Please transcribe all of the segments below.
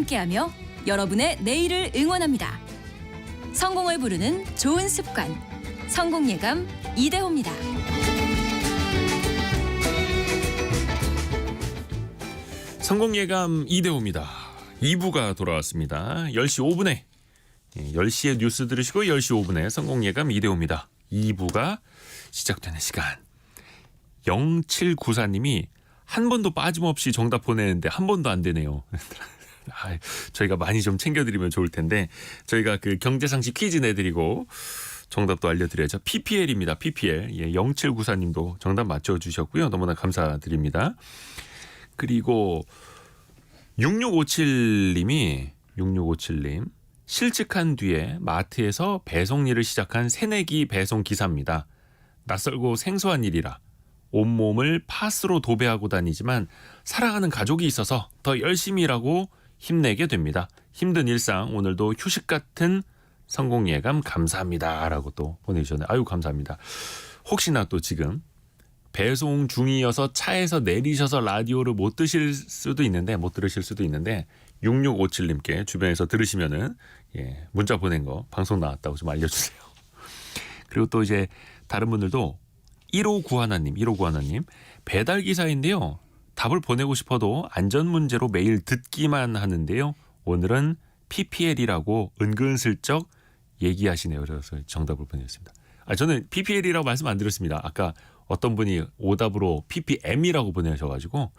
함께하며 여러분의 내일을 응원합니다. 성공을 부르는 좋은 습관, 성공예감 이대호입니다. 성공예감 이대호입니다. 2부가 돌아왔습니다. 10시 5분에 10시에 뉴스 들으시고 10시 5분에 성공예감 이대호입니다. 2부가 시작되는 시간. 0794님이 한 번도 빠짐없이 정답 보내는데 한 번도 안 되네요. 저희가 많이 좀 챙겨드리면 좋을 텐데 저희가 그 경제상식 퀴즈 내드리고 정답도 알려드려야죠. PPL입니다. PPL. 0794님도 정답 맞춰주셨고요. 너무나 감사드립니다. 그리고 6657님 실직한 뒤에 마트에서 배송 일을 시작한 새내기 배송 기사입니다. 낯설고 생소한 일이라 온몸을 팥으로 도배하고 다니지만 사랑하는 가족이 있어서 더 열심히 일하고 힘내게 됩니다. 힘든 일상 오늘도 휴식 같은 성공예감 감사합니다 라고 또 보내주셨네요. 아유 감사합니다. 혹시나 또 지금 배송 중이어서 차에서 내리셔서 라디오를 못 들으실 수도 있는데 6657님께 주변에서 들으시면은 문자 보낸 거 방송 나왔다고 좀 알려주세요. 그리고 또 이제 다른 분들도 1591님 배달기사인데요. 답을 보내고 싶어도 안전 문제로 매일 듣기만 하는데요. 오늘은 PPL이라고 은근슬쩍 얘기하시네요. 그래서 정답을 보냈습니다. 저는 PPL이라고 말씀 안 드렸습니다. 아까 어떤 분이 오답으로 PPM이라고 보내셔가지고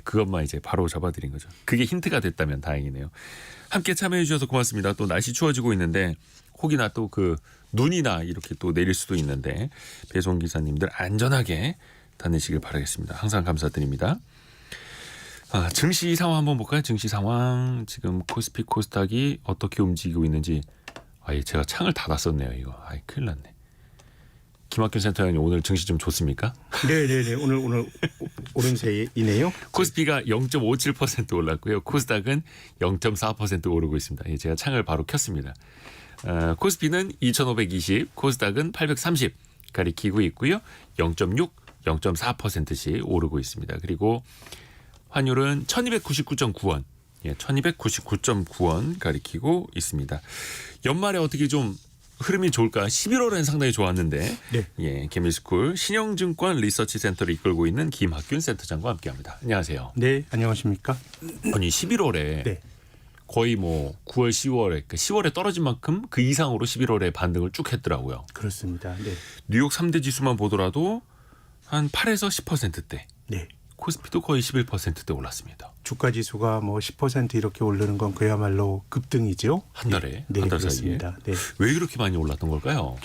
그것만 이제 바로 잡아드린 거죠. 그게 힌트가 됐다면 다행이네요. 함께 참여해 주셔서 고맙습니다. 또 날씨 추워지고 있는데 혹이나 또 그 눈이나 이렇게 또 내릴 수도 있는데 배송기사님들 안전하게 다니시길 바라겠습니다. 항상 감사드립니다. 증시 상황 한번 볼까요? 증시 상황 지금 코스피 코스닥이 어떻게 움직이고 있는지 제가 창을 닫았었네요. 이거 큰일 났네. 김학균 센터장님 오늘 증시 좀 좋습니까? 네네네 오늘 오른세이네요. 코스피가 0.57% 올랐고요. 코스닥은 0.4% 오르고 있습니다. 제가 창을 바로 켰습니다. 코스피는 2520, 코스닥은 830 가리키고 있고요. 0.6, 0.4%씩 오르고 있습니다. 그리고 환율은 1299.9원, 1299.9원 가리키고 있습니다. 연말에 어떻게 좀 흐름이 좋을까? 11월엔 상당히 좋았는데 네. 개미스쿨 신영증권 리서치센터를 이끌고 있는 김학균 센터장과 함께합니다. 안녕하세요. 네, 안녕하십니까? 아니 11월에 네. 거의 9월, 10월에 10월에 떨어진 만큼 그 이상으로 11월에 반등을 쭉 했더라고요. 그렇습니다. 네. 뉴욕 3대 지수만 보더라도 한 8에서 10%대. 네. 코스피도 거의 11%대 올랐습니다. 주가 지수가 10% 이렇게 오르는 건 그야말로 급등이죠. 한 달에 네, 한 달 사이에. 그렇습니다. 네. 왜 그렇게 많이 올랐던 걸까요?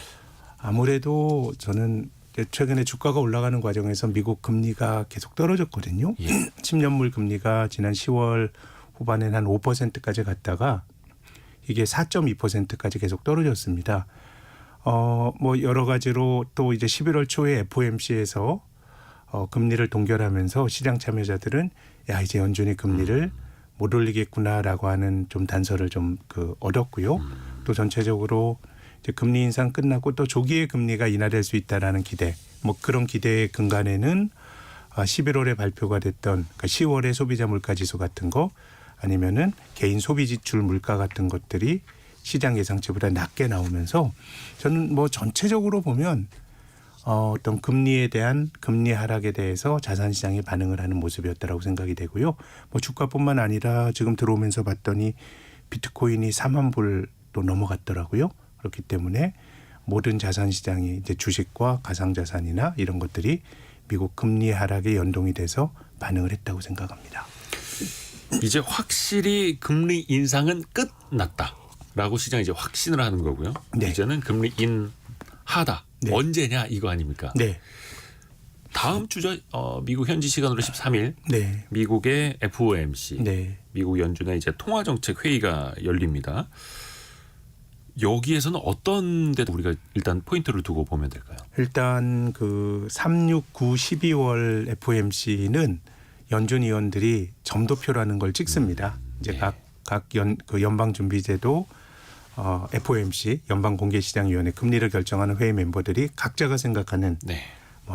아무래도 저는 최근에 주가가 올라가는 과정에서 미국 금리가 계속 떨어졌거든요. 10년물 금리가 지난 10월 후반에는 한 5%까지 갔다가 이게 4.2%까지 계속 떨어졌습니다. 여러 가지로 또 이제 11월 초에 FOMC에서 금리를 동결하면서 시장 참여자들은 이제 연준이 금리를 못 올리겠구나라고 하는 좀 단서를 좀 얻었고요. 또 전체적으로 이제 금리 인상 끝나고 또 조기에 금리가 인하될 수 있다라는 기대, 그런 기대의 근간에는 11월에 발표가 됐던 10월의 소비자 물가 지수 같은 거 아니면은 개인 소비 지출 물가 같은 것들이 시장 예상치보다 낮게 나오면서 저는 전체적으로 보면 어떤 금리에 대한 금리 하락에 대해서 자산시장이 반응을 하는 모습이었다라고 생각이 되고요. 주가뿐만 아니라 지금 들어오면서 봤더니 비트코인이 4만 불도 넘어갔더라고요. 그렇기 때문에 모든 자산시장이 이제 주식과 가상자산이나 이런 것들이 미국 금리 하락에 연동이 돼서 반응을 했다고 생각합니다. 이제 확실히 금리 인상은 끝났다라고 시장이 이제 확신을 하는 거고요. 네. 이제는 금리 인하다. 네. 언제냐 이거 아닙니까? 네. 다음 주죠. 미국 현지 시간으로 13일 네. 미국의 FOMC, 네. 미국 연준의 이제 통화정책 회의가 열립니다. 여기에서는 어떤 데 우리가 일단 포인트를 두고 보면 될까요? 일단 3, 6, 9, 12월 FOMC는 연준 위원들이 점도표라는 걸 찍습니다. 이제 네. 각 연방준비제도 FOMC 연방공개시장위원회 금리를 결정하는 회의 멤버들이 각자가 생각하는 네.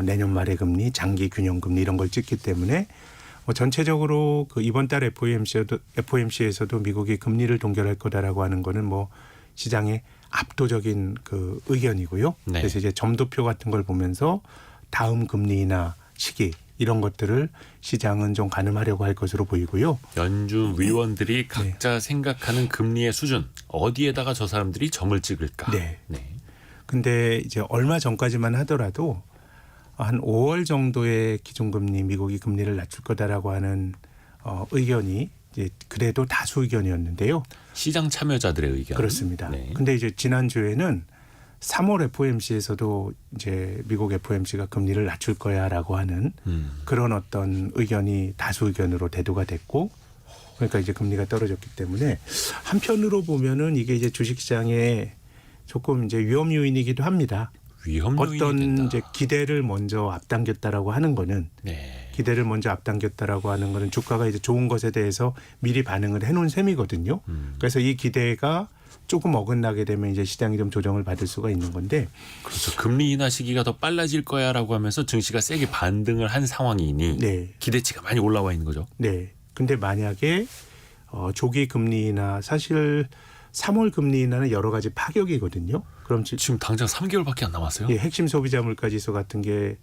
내년 말의 금리, 장기 균형 금리 이런 걸 찍기 때문에 전체적으로 그 이번 달 FOMC에서도 미국이 금리를 동결할 거다라고 하는 거는 뭐 시장의 압도적인 그 의견이고요. 네. 그래서 이제 점도표 같은 걸 보면서 다음 금리 인하 시기 이런 것들을 시장은 좀 가늠하려고 할 것으로 보이고요. 연준 위원들이 각자 생각하는 금리의 수준 어디에다가 저 사람들이 점을 찍을까. 네. 네. 근데 이제 얼마 전까지만 하더라도 한 5월 정도의 기준금리 미국이 금리를 낮출 거다라고 하는 의견이 이제 그래도 다수 의견이었는데요. 시장 참여자들의 의견. 그렇습니다. 네. 근데 이제 지난주에는 3월 FOMC에서도 이제 미국 FOMC가 금리를 낮출 거야라고 하는 그런 어떤 의견이 다수 의견으로 대두가 됐고 그러니까 이제 금리가 떨어졌기 때문에 한편으로 보면은 이게 이제 주식시장에 조금 이제 위험 요인이기도 합니다. 위험 요인이 어떤 된다. 이제 기대를 먼저 앞당겼다라고 하는 거는 네. 기대를 먼저 앞당겼다라고 하는 거는 주가가 이제 좋은 것에 대해서 미리 반응을 해놓은 셈이거든요. 그래서 이 기대가 조금 어긋나게 되면 이제 시장이 좀 조정을 받을 수가 있는 건데 그렇죠. 금리 인하 시기가 더 빨라질 거야라고 하면서 증시가 세게 반등을 한 상황이니 네. 기대치가 많이 올라와 있는 거죠. 네. 근데 만약에 조기 금리 인하 사실 3월 금리 인하는 여러 가지 파격이거든요. 그럼 지금 당장 3개월밖에 안 남았어요. 예, 핵심 소비자 물가 지수 같은 게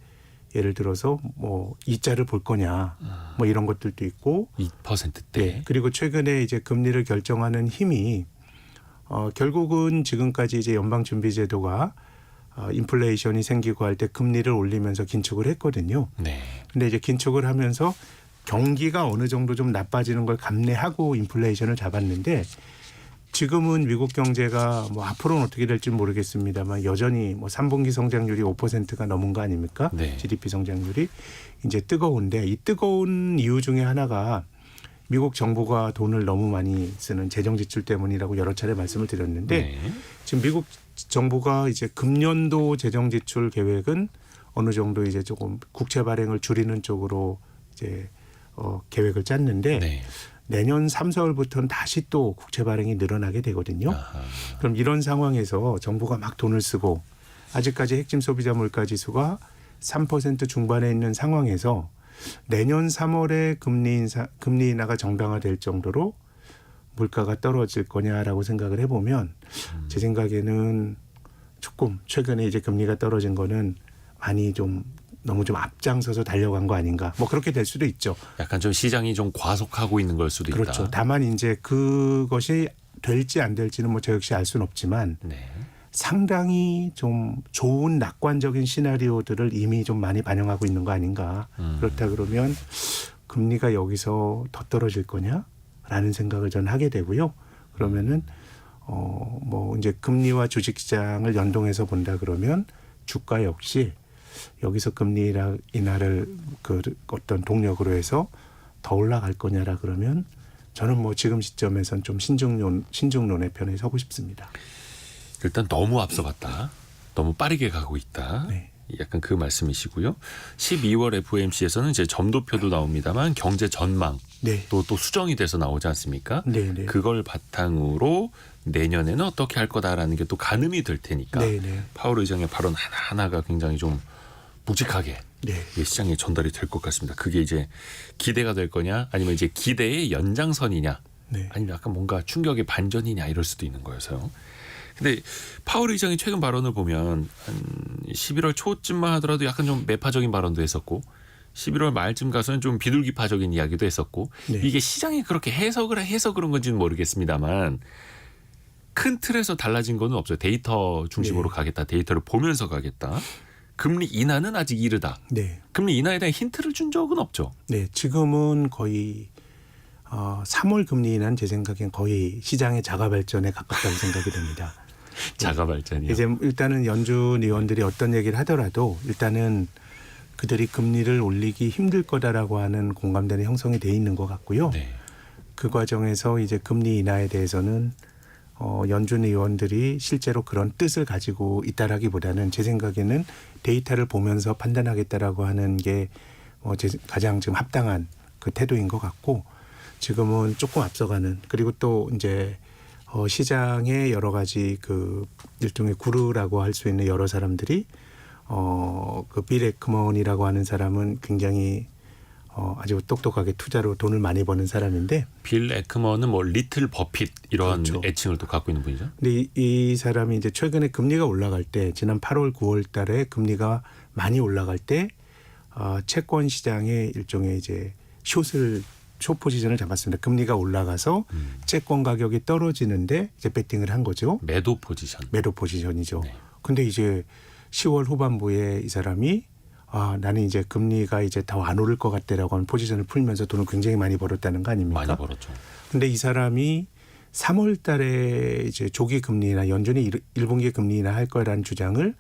예를 들어서 뭐 이자를 볼 거냐 뭐 이런 것들도 있고 2%대. 네. 그리고 최근에 이제 금리를 결정하는 힘이 결국은 지금까지 이제 연방준비제도가 인플레이션이 생기고 할 때 금리를 올리면서 긴축을 했거든요. 네. 근데 이제 긴축을 하면서 경기가 어느 정도 좀 나빠지는 걸 감내하고 인플레이션을 잡았는데 지금은 미국 경제가 뭐 앞으로는 어떻게 될지 모르겠습니다만 여전히 뭐 3분기 성장률이 5%가 넘은 거 아닙니까? 네. GDP 성장률이 이제 뜨거운데 이 뜨거운 이유 중에 하나가 미국 정부가 돈을 너무 많이 쓰는 재정 지출 때문이라고 여러 차례 말씀을 드렸는데 네. 지금 미국 정부가 이제 금년도 재정 지출 계획은 어느 정도 이제 조금 국채 발행을 줄이는 쪽으로 이제 계획을 짰는데 네. 내년 3, 4월부터는 다시 또 국채 발행이 늘어나게 되거든요. 아하. 그럼 이런 상황에서 정부가 막 돈을 쓰고 아직까지 핵심 소비자 물가 지수가 3% 중반에 있는 상황에서 내년 3월에 금리 인하가 정당화될 정도로 물가가 떨어질 거냐라고 생각을 해보면 제 생각에는 조금 최근에 이제 금리가 떨어진 거는 많이 좀 너무 좀 앞장서서 달려간 거 아닌가. 뭐 그렇게 될 수도 있죠. 약간 좀 시장이 좀 과속하고 있는 걸 수도 그렇죠. 있다. 다만 이제 그것이 될지 안 될지는 뭐 저 역시 알 수는 없지만 네. 상당히 좀 좋은 낙관적인 시나리오들을 이미 좀 많이 반영하고 있는 거 아닌가. 그렇다 그러면 금리가 여기서 더 떨어질 거냐라는 생각을 저는 하게 되고요. 그러면은 뭐 이제 금리와 주식시장을 연동해서 본다 그러면 주가 역시 여기서 금리 인하를 그 어떤 동력으로 해서 더 올라갈 거냐라 그러면 저는 뭐 지금 시점에선 좀 신중론의 편에 서고 싶습니다. 일단 너무 앞서갔다. 너무 빠르게 가고 있다. 네. 약간 그 말씀이시고요. 12월 FOMC에서는 이제 점도표도 나옵니다만 경제 전망 네. 또 수정이 돼서 나오지 않습니까? 네, 네. 그걸 바탕으로 내년에는 어떻게 할 거다라는 게 또 가늠이 될 테니까 네, 네. 파월 의장의 발언 하나하나가 굉장히 좀 묵직하게 네. 시장에 전달이 될 것 같습니다. 그게 이제 기대가 될 거냐 아니면 이제 기대의 연장선이냐 네. 아니면 약간 뭔가 충격의 반전이냐 이럴 수도 있는 거여서요. 근데 파월 의장이 최근 발언을 보면 한 11월 초쯤만 하더라도 약간 좀 매파적인 발언도 했었고 11월 말쯤 가서는 좀 비둘기파적인 이야기도 했었고 네. 이게 시장이 그렇게 해석을 해서 그런 건지는 모르겠습니다만 큰 틀에서 달라진 거는 없어요. 데이터 중심으로 네. 가겠다. 데이터를 보면서 가겠다. 금리 인하는 아직 이르다. 네. 금리 인하에 대한 힌트를 준 적은 없죠. 네. 지금은 거의 3월 금리 인하는 제 생각엔 거의 시장의 자가 발전에 가깝다고 생각이 됩니다. 자가 발전이요. 이제 일단은 연준 의원들이 어떤 얘기를 하더라도 일단은 그들이 금리를 올리기 힘들 거다라고 하는 공감대는 형성이 돼 있는 것 같고요. 네. 그 과정에서 이제 금리 인하에 대해서는 연준 의원들이 실제로 그런 뜻을 가지고 있다라기보다는 제 생각에는 데이터를 보면서 판단하겠다라고 하는 게 가장 지금 합당한 그 태도인 것 같고 지금은 조금 앞서가는 그리고 또 이제 시장의 여러 가지 그 일종의 구루라고 할 수 있는 여러 사람들이 그 빌 에크먼이라고 하는 사람은 굉장히 아주 똑똑하게 투자로 돈을 많이 버는 사람인데 빌 에크먼은 뭐 리틀 버핏 이런 그렇죠. 애칭을 또 갖고 있는 분이죠. 근데 이 사람이 이제 최근에 금리가 올라갈 때 지난 8월 9월 달에 금리가 많이 올라갈 때 채권 시장에 일종의 이제 숏 포지션을 잡았습니다. 금리가 올라가서 채권 가격이 떨어지는데 이제 베팅을 한 거죠. 매도 포지션. 매도 포지션이죠. 네. 근데 이제 10월 후반부에 이 사람이 나는 이제 금리가 이제 더 안 오를 것 같다라고 하는 포지션을 풀면서 돈을 굉장히 많이 벌었다는 거 아닙니까? 많이 벌었죠. 근데 이 사람이 3월 달에 이제 조기 금리나 연준이 1분기 금리나 할 거라는 주장을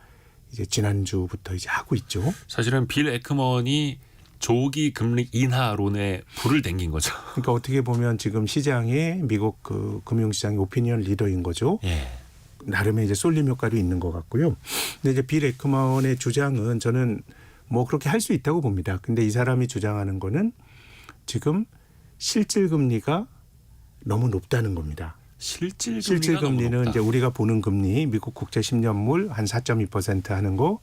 이제 지난주부터 이제 하고 있죠. 사실은 빌 에크먼이 조기 금리 인하론에 불을 댕긴 거죠. 그러니까 어떻게 보면 지금 시장에 미국 그 금융시장의 오피니언 리더인 거죠. 예. 나름의 이제 쏠림 효과도 있는 것 같고요. 근데 이제 빌 에크먼의 주장은 저는 뭐 그렇게 할 수 있다고 봅니다. 근데 이 사람이 주장하는 거는 지금 실질 금리가 너무 높다는 겁니다. 실질 실질 금리는 이제 우리가 보는 금리, 미국 국채 10년물 한 4.2% 하는 거,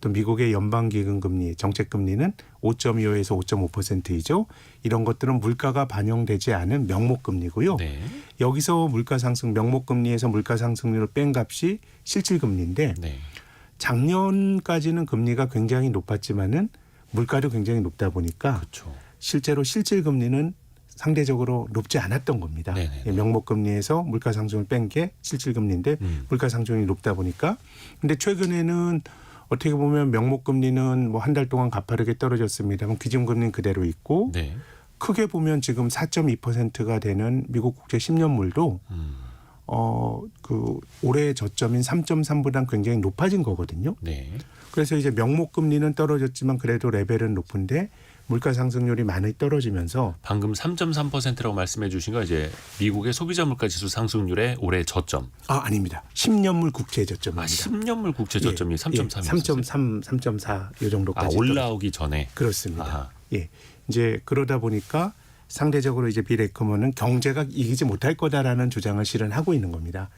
또 미국의 연방기금 금리, 정책 금리는 5.25에서 5.5%이죠. 이런 것들은 물가가 반영되지 않은 명목 금리고요. 네. 여기서 물가 상승, 명목 금리에서 물가 상승률을 뺀 값이 실질 금리인데 네. 작년까지는 금리가 굉장히 높았지만은 물가도 굉장히 높다 보니까 그렇죠. 실제로 실질 금리는 상대적으로 높지 않았던 겁니다. 네네네. 명목 금리에서 물가 상승을 뺀 게 실질 금리인데 물가 상승이 높다 보니까 근데 최근에는 어떻게 보면 명목 금리는 뭐 한 달 동안 가파르게 떨어졌습니다만 기준 금리는 그대로 있고 네. 크게 보면 지금 4.2%가 되는 미국 국채 10년물도 그 올해 저점인 3.3보다는 굉장히 높아진 거거든요. 네. 그래서 이제 명목 금리는 떨어졌지만 그래도 레벨은 높은데 물가 상승률이 많이 떨어지면서 방금 3.3%라고 말씀해 주신 거 이제 미국의 소비자 물가 지수 상승률의 올해 저점. 아닙니다. 10년물 국채 저점입니다. 10년물 국채 저점이 3.3이었어요. 3.3, 3.4 이 정도까지 올라오기 전에. 그렇습니다. 아하. 예. 이제 그러다 보니까 상대적으로 이제 빌 에크먼은 경제가 이기지 못할 거다라는 주장을 실현하고 있는 겁니다.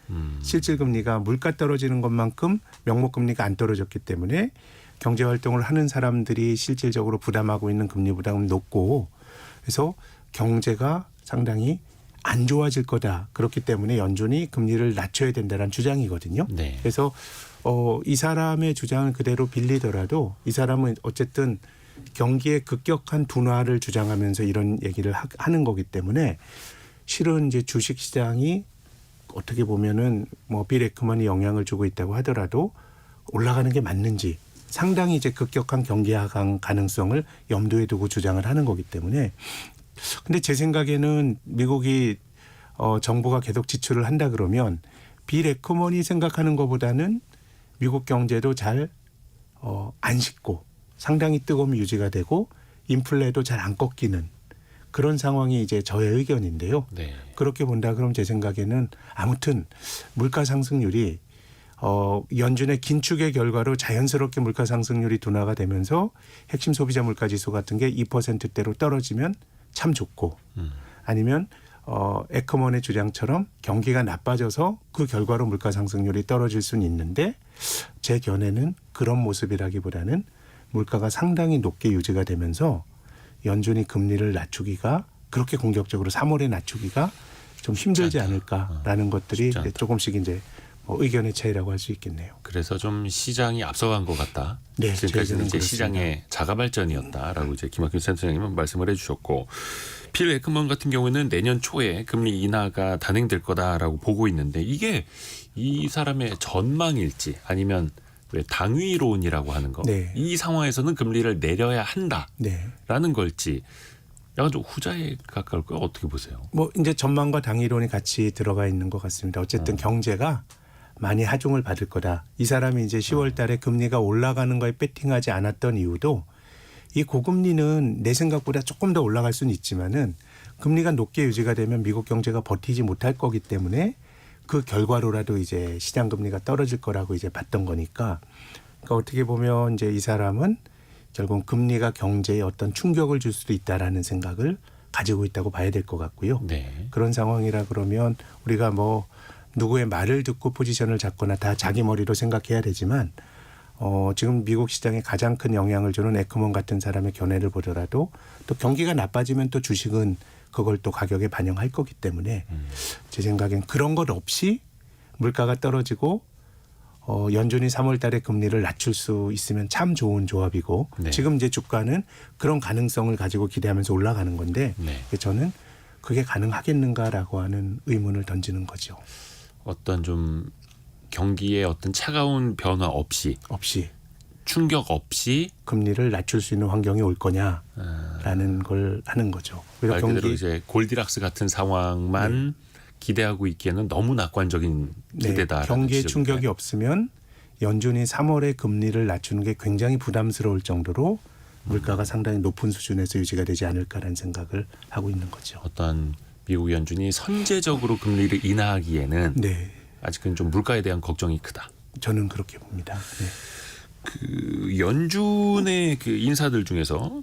실질 금리가 물가 떨어지는 것만큼 명목 금리가 안 떨어졌기 때문에 경제 활동을 하는 사람들이 실질적으로 부담하고 있는 금리 부담은 높고 그래서 경제가 상당히 안 좋아질 거다. 그렇기 때문에 연준이 금리를 낮춰야 된다는 주장이거든요. 네. 그래서 이 사람의 주장을 그대로 빌리더라도 이 사람은 어쨌든 경기의 급격한 둔화를 주장하면서 이런 얘기를 하는 거기 때문에 실은 이제 주식 시장이 어떻게 보면은 뭐 빌 에크먼이 영향을 주고 있다고 하더라도 올라가는 게 맞는지 상당히 이제 급격한 경기 하강 가능성을 염두에 두고 주장을 하는 거기 때문에 근데 제 생각에는 미국이 정부가 계속 지출을 한다 그러면 빌 에크먼이 생각하는 것보다는 미국 경제도 잘 안 식고 상당히 뜨거움이 유지가 되고 인플레도 잘 안 꺾이는 그런 상황이 이제 저의 의견인데요. 네. 그렇게 본다 그러면 제 생각에는 아무튼 물가 상승률이 연준의 긴축의 결과로 자연스럽게 물가 상승률이 둔화가 되면서 핵심 소비자 물가 지수 같은 게 2%대로 떨어지면 참 좋고 아니면 에크먼의 주장처럼 경기가 나빠져서 그 결과로 물가 상승률이 떨어질 수는 있는데 제 견해는 그런 모습이라기보다는 물가가 상당히 높게 유지가 되면서 연준이 금리를 낮추기가 그렇게 공격적으로 3월에 낮추기가 좀 힘들지 않을까라는 것들이 이제 조금씩 이제 의견의 차이라고 할 수 있겠네요. 그래서 좀 시장이 앞서간 것 같다. 네, 지금까지는 이제 그렇습니다. 시장의 자가 발전이었다라고 이제 김학균 센터장님은 말씀을 해주셨고, 필 에크먼 같은 경우는 내년 초에 금리 인하가 단행될 거다라고 보고 있는데 이게 이 사람의 전망일지 아니면 왜 당위론이라고 하는 거, 네. 이 상황에서는 금리를 내려야 한다라는 네. 걸지. 약간 좀 후자에 가까울까요? 어떻게 보세요? 뭐 이제 전망과 당위론이 같이 들어가 있는 것 같습니다. 어쨌든 경제가 많이 하중을 받을 거다. 이 사람이 이제 10월 달에 금리가 올라가는 거에 배팅하지 않았던 이유도 이 고금리는 내 생각보다 조금 더 올라갈 수는 있지만은 금리가 높게 유지가 되면 미국 경제가 버티지 못할 거기 때문에 그 결과로라도 이제 시장 금리가 떨어질 거라고 이제 봤던 거니까 그러니까 어떻게 보면 이제 이 사람은 결국 금리가 경제에 어떤 충격을 줄 수도 있다라는 생각을 가지고 있다고 봐야 될 것 같고요. 네. 그런 상황이라 그러면 우리가 뭐 누구의 말을 듣고 포지션을 잡거나 다 자기 머리로 생각해야 되지만 지금 미국 시장에 가장 큰 영향을 주는 에크먼 같은 사람의 견해를 보더라도 또 경기가 나빠지면 또 주식은 그걸 또 가격에 반영할 거기 때문에 제 생각엔 그런 것 없이 물가가 떨어지고 연준이 3월 달에 금리를 낮출 수 있으면 참 좋은 조합이고 네. 지금 이제 주가는 그런 가능성을 가지고 기대하면서 올라가는 건데 네. 저는 그게 가능하겠는가라고 하는 의문을 던지는 거죠. 어떤 좀 경기의 어떤 차가운 변화 없이 충격 없이 금리를 낮출 수 있는 환경이 올 거냐라는 걸 하는 거죠. 그래서 말 그대로 이제 골디락스 같은 상황만 기대하고 있기에는 너무 낙관적인 기대다. 경기에 충격이 없으면 연준이 3월에 금리를 낮추는 게 굉장히 부담스러울 정도로 물가가 상당히 높은 수준에서 유지가 되지 않을까라는 생각을 하고 있는 거죠. 어떤 미국 연준이 선제적으로 금리를 인하하기에는 네, 아직은 좀 물가에 대한 걱정이 크다. 저는 그렇게 봅니다. 네. 그 연준의 그 인사들 중에서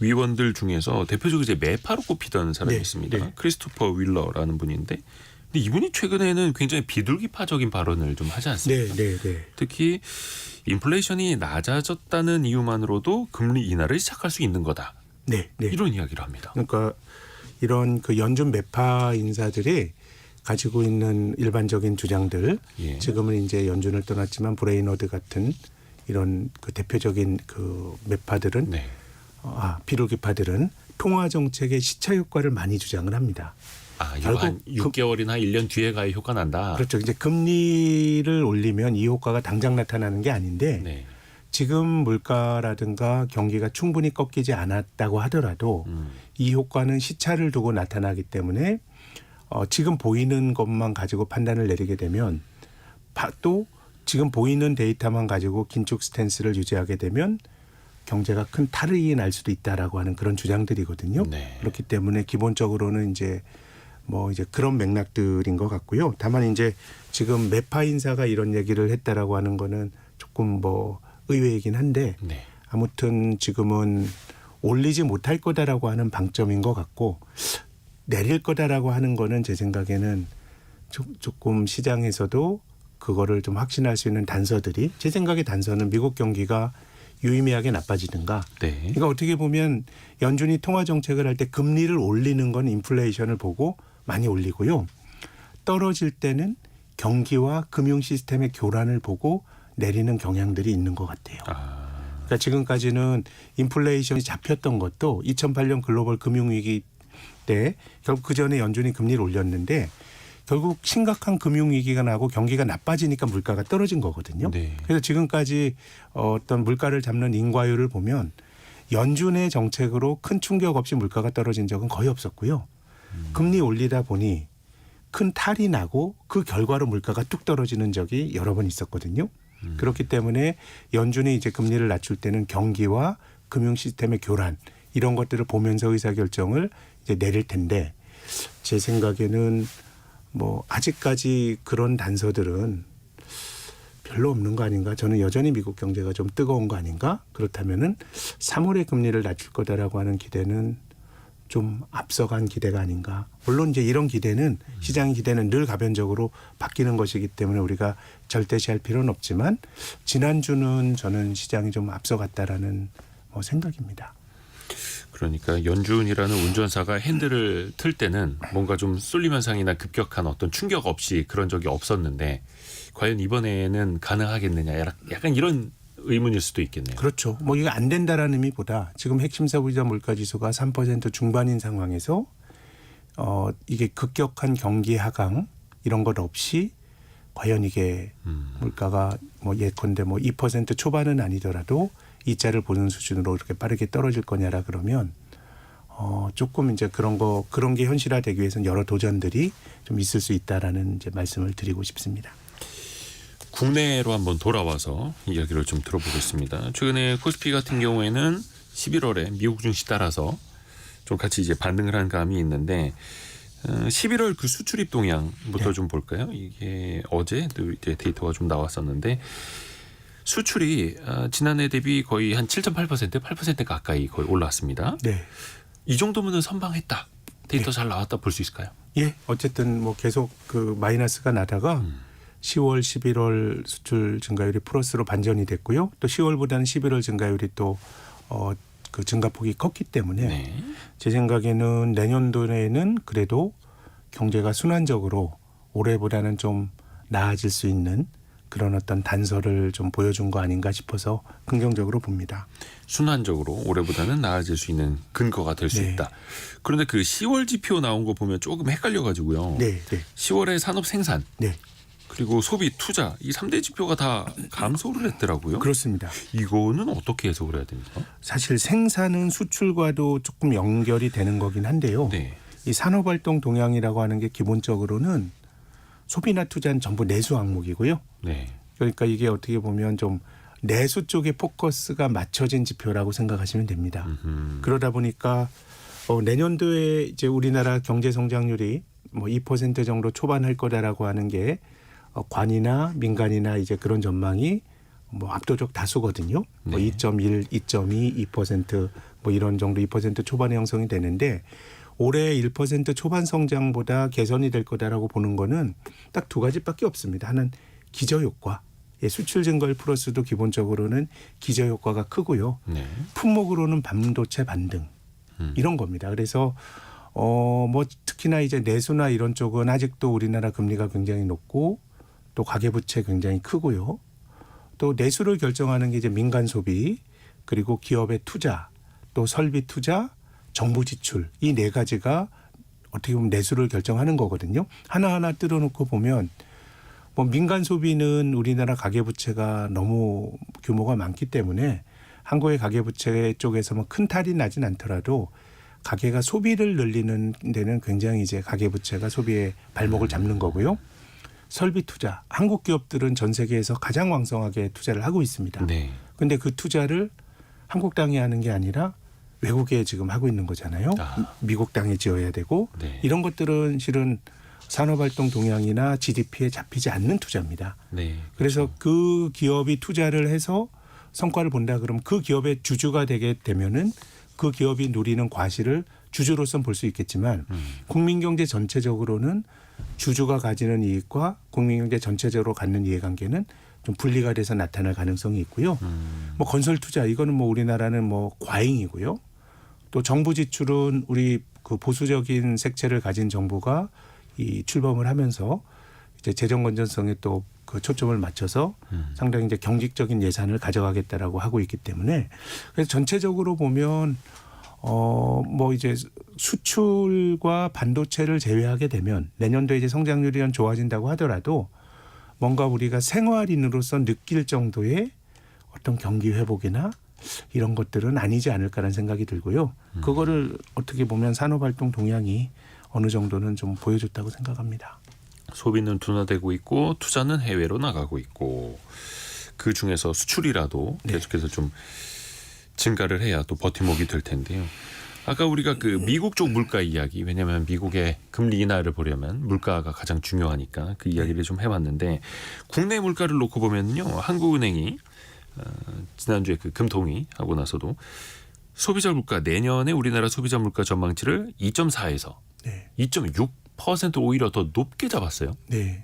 위원들 중에서 대표적으로 이제 매파로 꼽히던 사람이 네, 있습니다. 네. 크리스토퍼 윌러라는 분인데, 근데 이분이 최근에는 굉장히 비둘기파적인 발언을 좀 하지 않습니까? 네. 특히 인플레이션이 낮아졌다는 이유만으로도 금리 인하를 시작할 수 있는 거다. 네. 이런 이야기를 합니다. 그러니까 이런 그 연준 매파 인사들이 가지고 있는 일반적인 주장들, 예. 지금은 이제 연준을 떠났지만 브레이너드 같은 이런 그 대표적인 그 매파들은 네. 비둘기파들은 통화 정책의 시차 효과를 많이 주장을 합니다. 이거 결국 한 6개월이나 1년 뒤에 가야 효과 난다. 그렇죠. 이제 금리를 올리면 이 효과가 당장 나타나는 게 아닌데 네. 지금 물가라든가 경기가 충분히 꺾이지 않았다고 하더라도 이 효과는 시차를 두고 나타나기 때문에 지금 보이는 것만 가지고 판단을 내리게 되면 또 지금 보이는 데이터만 가지고 긴축 스탠스를 유지하게 되면 경제가 큰 탈이 날 수도 있다라고 하는 그런 주장들이거든요. 네. 그렇기 때문에 기본적으로는 이제 그런 맥락들인 것 같고요. 다만 이제 지금 매파 인사가 이런 얘기를 했다라고 하는 거는 조금 의외이긴 한데 네. 아무튼 지금은 올리지 못할 거다라고 하는 방점인 것 같고 내릴 거다라고 하는 거는 제 생각에는 조금 시장에서도 그거를 좀 확신할 수 있는 단서들이 제 생각의 단서는 미국 경기가 유의미하게 나빠지든가. 네. 그러니까 어떻게 보면 연준이 통화 정책을 할 때 금리를 올리는 건 인플레이션을 보고 많이 올리고요. 떨어질 때는 경기와 금융 시스템의 교란을 보고 내리는 경향들이 있는 것 같아요. 그러니까 지금까지는 인플레이션이 잡혔던 것도 2008년 글로벌 금융위기 때 결국 그전에 연준이 금리를 올렸는데 결국 심각한 금융위기가 나고 경기가 나빠지니까 물가가 떨어진 거거든요. 네. 그래서 지금까지 어떤 물가를 잡는 인과율을 보면 연준의 정책으로 큰 충격 없이 물가가 떨어진 적은 거의 없었고요. 금리 올리다 보니 큰 탈이 나고 그 결과로 물가가 뚝 떨어지는 적이 여러 번 있었거든요. 그렇기 때문에 연준이 이제 금리를 낮출 때는 경기와 금융 시스템의 교란 이런 것들을 보면서 의사결정을 이제 내릴 텐데 제 생각에는 아직까지 그런 단서들은 별로 없는 거 아닌가. 저는 여전히 미국 경제가 좀 뜨거운 거 아닌가. 그렇다면은 3월에 금리를 낮출 거다라고 하는 기대는 좀 앞서간 기대가 아닌가. 물론 이제 이런 기대는 시장의 기대는 늘 가변적으로 바뀌는 것이기 때문에 우리가 절대시할 필요는 없지만 지난주는 저는 시장이 좀 앞서갔다라는 생각입니다. 그러니까 연준이라는 운전사가 핸들을 틀 때는 뭔가 좀 쏠림 현상이나 급격한 어떤 충격 없이 그런 적이 없었는데 과연 이번에는 가능하겠느냐 약간 이런 의문일 수도 있겠네요. 그렇죠. 이게 안 된다라는 의미보다 지금 핵심 소비자 물가 지수가 3% 중반인 상황에서 이게 급격한 경기 하강 이런 것 없이 과연 이게 물가가 예컨대 2% 초반은 아니더라도 이자를 보는 수준으로 이렇게 빠르게 떨어질 거냐라 그러면 조금 이제 그런 게 현실화되기 위해서는 여러 도전들이 좀 있을 수 있다라는 이제 말씀을 드리고 싶습니다. 국내로 한번 돌아와서 이야기를 좀 들어보겠습니다. 최근에 코스피 같은 경우에는 11월에 미국 증시 따라서 좀 같이 이제 반등을 한 감이 있는데 11월 그 수출입 동향부터 좀 볼까요? 이게 어제도 이제 데이터가 좀 나왔었는데 수출이 지난해 대비 거의 한 7.8%, 8% 가까이 거의 올랐습니다. 네. 이 정도면은 선방했다. 데이터 잘 나왔다 볼 수 있을까요? 예. 어쨌든 계속 그 마이너스가 나다가 10월, 11월 수출 증가율이 플러스로 반전이 됐고요. 또 10월보다는 11월 증가율이 또 그 증가폭이 컸기 때문에 네. 제 생각에는 내년도에는 그래도 경제가 순환적으로 올해보다는 좀 나아질 수 있는 그런 어떤 단서를 좀 보여준 거 아닌가 싶어서 긍정적으로 봅니다. 순환적으로 올해보다는 나아질 수 있는 근거가 될 수 네. 있다. 그런데 그 10월 지표 나온 거 보면 조금 헷갈려가지고요. 네, 네, 10월에 산업 생산 네, 그리고 소비 투자 이 3대 지표가 다 감소를 했더라고요. 그렇습니다. 이거는 어떻게 해석을 해야 됩니까? 사실 생산은 수출과도 조금 연결이 되는 거긴 한데요. 네. 이 산업활동 동향이라고 하는 게 기본적으로는 소비나 투자는 전부 내수 항목이고요. 네. 그러니까 이게 어떻게 보면 좀 내수 쪽에 포커스가 맞춰진 지표라고 생각하시면 됩니다. 그러다 보니까 내년도에 이제 우리나라 경제 성장률이 뭐 2% 정도 초반할 거다라고 하는 게 관이나 민간이나 이제 그런 전망이 뭐 압도적 다수거든요. 뭐 네. 2.1, 2.2, 2%뭐 이런 정도 2% 초반에 형성이 되는데 올해 1% 초반 성장보다 개선이 될 거다라고 보는 거는 딱 두 가지밖에 없습니다. 하나는 기저효과. 수출 증가율 플러스도 기본적으로는 기저효과가 크고요. 네. 품목으로는 반도체 반등 이런 겁니다. 그래서 뭐 특히나 이제 내수나 이런 쪽은 아직도 우리나라 금리가 굉장히 높고 또 가계부채 굉장히 크고요. 또 내수를 결정하는 게 이제 민간 소비 그리고 기업의 투자 또 설비 투자 정부 지출 이 네 가지가 어떻게 보면 내수를 결정하는 거거든요. 하나하나 뜯어놓고 보면 뭐 민간 소비는 우리나라 가계부채가 너무 규모가 많기 때문에 한국의 가계부채 쪽에서 뭐 큰 탈이 나진 않더라도 가계가 소비를 늘리는 데는 굉장히 이제 가계부채가 소비의 발목을 잡는 거고요. 설비 투자. 한국 기업들은 전 세계에서 가장 왕성하게 투자를 하고 있습니다. 네. 그런데 그 투자를 한국 땅이 하는 게 아니라 외국에 지금 하고 있는 거잖아요. 아. 미국 땅에 지어야 되고 네. 이런 것들은 실은 산업활동 동향이나 GDP에 잡히지 않는 투자입니다. 네. 그래서 그 기업이 투자를 해서 성과를 본다 그러면 그 기업의 주주가 되게 되면은 그 기업이 누리는 과실을 주주로서는 볼 수 있겠지만 국민경제 전체적으로는 주주가 가지는 이익과 국민경제 전체적으로 갖는 이해관계는 좀 분리가 돼서 나타날 가능성이 있고요. 뭐 건설 투자 이거는 뭐 우리나라는 뭐 과잉이고요. 또 정부 지출은 우리 그 보수적인 색채를 가진 정부가 이 출범을 하면서 이제 재정 건전성에 또 그 초점을 맞춰서 상당히 이제 경직적인 예산을 가져가겠다라고 하고 있기 때문에 그래서 전체적으로 보면 뭐 이제 수출과 반도체를 제외하게 되면 내년도에 이제 성장률이 좀 좋아진다고 하더라도 뭔가 우리가 생활인으로서 느낄 정도의 어떤 경기 회복이나 이런 것들은 아니지 않을까라는 생각이 들고요. 그거를 어떻게 보면 산업활동 동향이 어느 정도는 좀 보여줬다고 생각합니다. 소비는 둔화되고 있고 투자는 해외로 나가고 있고 그 중에서 수출이라도 계속해서 좀 증가를 해야 또 버팀목이 될 텐데요. 아까 우리가 그 미국 쪽 물가 이야기 왜냐하면 미국의 금리 인하를 보려면 물가가 가장 중요하니까 그 이야기를 좀 해봤는데 국내 물가를 놓고 보면요 한국은행이 지난주에 그 금통위 하고 나서도 소비자 물가 내년에 우리나라 소비자 물가 전망치를 2.4에서 2.6% 오히려 더 높게 잡았어요. 네.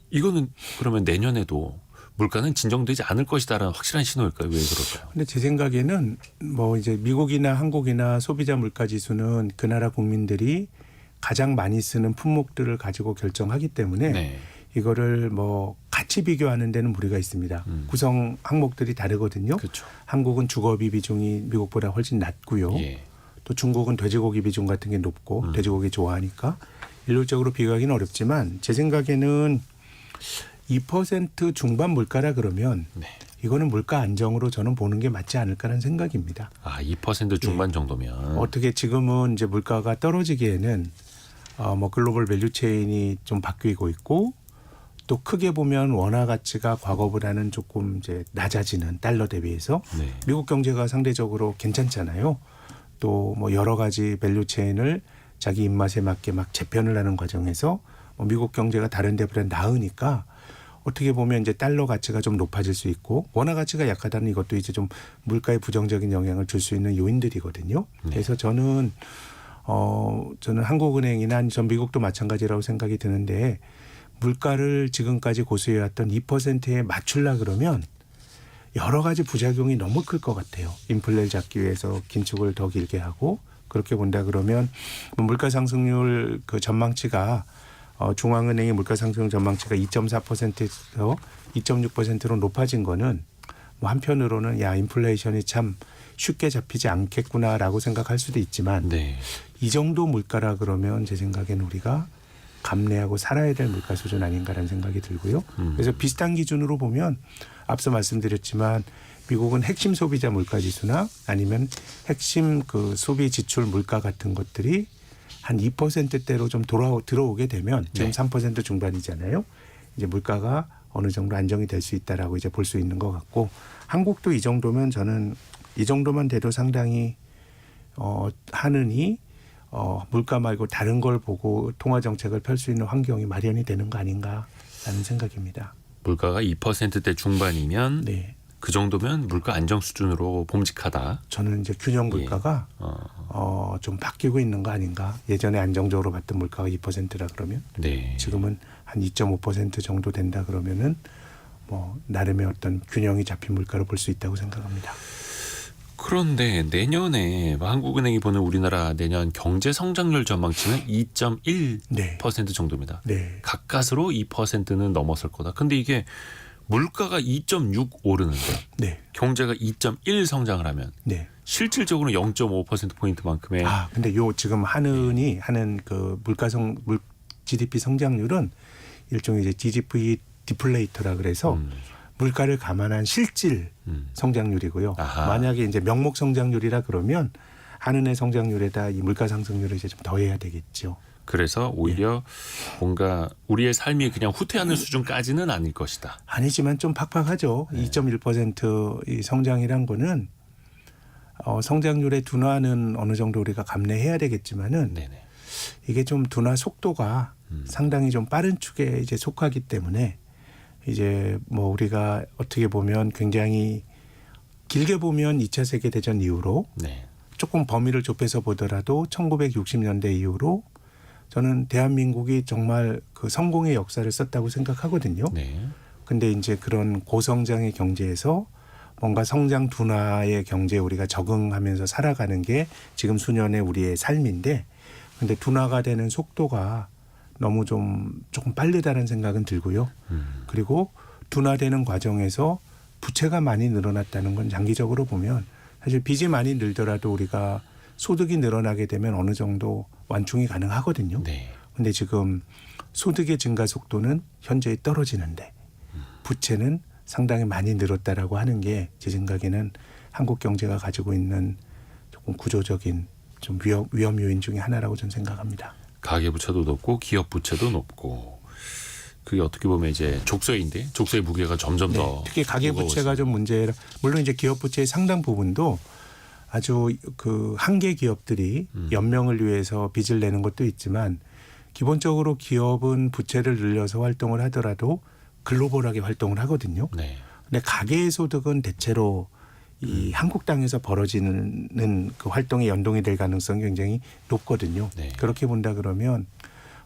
이거는 그러면 내년에도 물가는 진정되지 않을 것이다라는 확실한 신호일까요? 왜 그럴까요? 근데 제 생각에는 뭐 이제 미국이나 한국이나 소비자 물가 지수는 그 나라 국민들이 가장 많이 쓰는 품목들을 가지고 결정하기 때문에 네. 이거를 뭐 같이 비교하는 데는 무리가 있습니다. 구성 항목들이 다르거든요. 그렇죠. 한국은 주거비 비중이 미국보다 훨씬 낮고요. 예. 또 중국은 돼지고기 비중 같은 게 높고 돼지고기 좋아하니까 일률적으로 비교하기는 어렵지만 제 생각에는 2% 중반 물가라 그러면 네. 이거는 물가 안정으로 저는 보는 게 맞지 않을까라는 생각입니다. 아, 2% 중반 정도면 어떻게 지금은 이제 물가가 떨어지기에는 뭐 글로벌 밸류체인이 좀 바뀌고 있고 또 크게 보면 원화 가치가 과거보다는 조금 이제 낮아지는 달러 대비해서 네. 미국 경제가 상대적으로 괜찮잖아요. 또 뭐 여러 가지 밸류체인을 자기 입맛에 맞게 막 재편을 하는 과정에서 뭐 미국 경제가 다른 데보다 나으니까 어떻게 보면 이제 달러 가치가 좀 높아질 수 있고 원화 가치가 약하다는 이것도 이제 좀 물가에 부정적인 영향을 줄 수 있는 요인들이거든요. 네. 그래서 저는 한국은행이나 전 미국도 마찬가지라고 생각이 드는데 물가를 지금까지 고수해왔던 2%에 맞추려 그러면 여러 가지 부작용이 너무 클 것 같아요. 인플레를 잡기 위해서 긴축을 더 길게 하고 그렇게 본다 그러면 물가 상승률 그 전망치가 중앙은행의 물가 상승 전망치가 2.4%에서 2.6%로 높아진 거는 뭐 한편으로는 야 인플레이션이 참 쉽게 잡히지 않겠구나라고 생각할 수도 있지만 네. 이 정도 물가라 그러면 제 생각에는 우리가 감내하고 살아야 될 물가 수준 아닌가라는 생각이 들고요. 그래서 비슷한 기준으로 보면 앞서 말씀드렸지만 미국은 핵심 소비자 물가 지수나 아니면 핵심 그 소비 지출 물가 같은 것들이 한 2%대로 좀 들어오게 되면 지금 네. 3% 중반이잖아요. 이제 물가가 어느 정도 안정이 될 수 있다라고 이제 볼 수 있는 것 같고 한국도 이 정도면 저는 이 정도만 돼도 상당히 하느니 물가 말고 다른 걸 보고 통화 정책을 펼 수 있는 환경이 마련이 되는 거 아닌가라는 생각입니다. 물가가 2%대 중반이면 네. 그 정도면 물가 안정 수준으로 봄직하다. 저는 이제 균형 물가가 좀 바뀌고 있는 거 아닌가. 예전에 안정적으로 봤던 물가가 2%라 그러면 네. 지금은 한 2.5% 정도 된다 그러면은 뭐 나름의 어떤 균형이 잡힌 물가로 볼 수 있다고 생각합니다. 그런데 내년에 한국은행이 보는 우리나라 내년 경제 성장률 전망치는 2.1% 네. 정도입니다. 네. 가까스로 2%는 넘어설 거다. 근데 이게 물가가 2.6 오르는데 네. 경제가 2.1 성장을 하면 네. 실질적으로 0.5%포인트만큼의 근데 요 지금 하는 그 GDP 성장률은 일종의 이제 GDP 디플레이터라 그래서 물가를 감안한 실질 성장률이고요. 아하. 만약에 이제 명목 성장률이라 그러면 한은의 성장률에다 이 물가 상승률을 이제 좀 더해야 되겠죠. 그래서 오히려 뭔가 우리의 삶이 그냥 후퇴하는 수준까지는 아닐 것이다. 아니지만 좀 팍팍하죠. 2.1%이 성장이란 거는 성장률의 둔화는 어느 정도 우리가 감내해야 되겠지만은 네네. 이게 좀 둔화 속도가 상당히 좀 빠른 축에 이제 속하기 때문에 이제 뭐 우리가 어떻게 보면 굉장히 길게 보면 2차 세계대전 이후로 네. 조금 범위를 좁혀서 보더라도 1960년대 이후로 저는 대한민국이 정말 그 성공의 역사를 썼다고 생각하거든요. 네. 근데 이제 그런 고성장의 경제에서 뭔가 성장 둔화의 경제에 우리가 적응하면서 살아가는 게 지금 수년의 우리의 삶인데 근데 둔화가 되는 속도가 너무 조금 빠르다는 생각은 들고요. 그리고 둔화되는 과정에서 부채가 많이 늘어났다는 건 장기적으로 보면 사실 빚이 많이 늘더라도 우리가 소득이 늘어나게 되면 어느 정도 완충이 가능하거든요. 네. 근데 지금 소득의 증가 속도는 현저히 떨어지는데 부채는 상당히 많이 늘었다라고 하는 게 제 생각에는 한국 경제가 가지고 있는 조금 구조적인 좀 위험 요인 중에 하나라고 저는 생각합니다. 가계부채도 높고 기업 부채도 높고 그게 어떻게 보면 이제 족쇄인데 족쇄의 무게가 점점 더 특히 가계부채가 좀 문제라 물론 이제 기업부채의 상당 부분도 아주 그 한계 기업들이 연명을 위해서 빚을 내는 것도 있지만 기본적으로 기업은 부채를 늘려서 활동을 하더라도 글로벌하게 활동을 하거든요. 네. 근데 가계의 소득은 대체로 이 한국 땅에서 벌어지는 그 활동에 연동이 될 가능성이 굉장히 높거든요. 네. 그렇게 본다 그러면